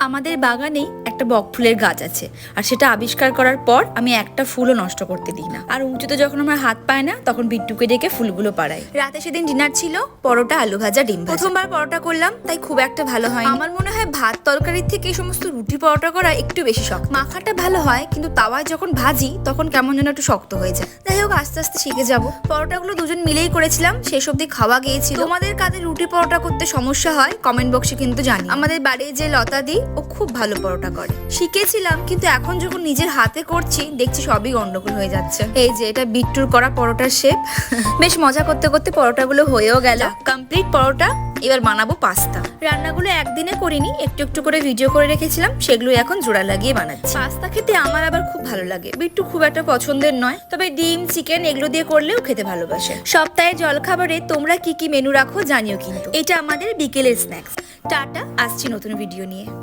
আমাদের বাগানেই একটা বক ফুলের গাছ আছে, আর সেটা আবিষ্কার করার পর আমি একটা ফুলও নষ্ট করতে দিই না। আর উঁচুতে যখন আমার হাত পায় না, তখন বিট্টুকে ডেকে ফুলগুলো পাড়াই। রাতে সেদিন ডিনার ছিল পরোটা, আলু ভাজা, ডিম ভাজা। প্রথমবার পরোটা করলাম, তাই খুব একটা ভালো হয়। আমার মনে হয় ভাত তরকারির থেকে এই সমস্ত রুটি পরোটা করা একটু বেশি শক্ত। মাখাটা ভালো হয়, কিন্তু তাওয়ায় যখন ভাজি তখন কেমন যেন একটু শক্ত হয়ে যায়। যাই হোক, আস্তে আস্তে শিখে যাব। পরোটাগুলো দুজন মিলেই করেছিলাম, শেষ অব্দি খাওয়া গিয়েছিল। তোমাদের কাদের রুটি পরোটা করতে সমস্যা হয় কমেন্ট বক্সে কিন্তু জানি। আমাদের বাড়ির যে লতা দি, ও খুব ভালো পরোটা করে। শিখেছিলাম, কিন্তু এখন যখন নিজের হাতে করছি দেখছি সবই গন্ডগোল হয়ে যাচ্ছে। এই যে এটা বিট্টুর করা পরোটার শেপ। বেশ মজা করতে করতে পরোটাগুলো হয়েও গেল। কমপ্লিট পরোটা। এবার বানাবো পাস্তা। রান্নাগুলো একদিনে করিনি, একটু একটু করে ভিডিও করে রেখেছিলাম, সেগুলো এখন জোড়া লাগিয়ে বানাচ্ছি। পাস্তা খেতে আমার আবার খুব ভালো লাগে, বিট্টু খুব একটা পছন্দের নয়, তবে ডিম, চিকেন এগুলো দিয়ে করলেও খেতে ভালোবাসে। সপ্তাহে জলখাবারে তোমরা কি কি মেনু রাখো জানিও কিন্তু। এটা আমাদের বিকেলের স্ন্যাক্স। টাটা, আসছি নতুন ভিডিও নিয়ে।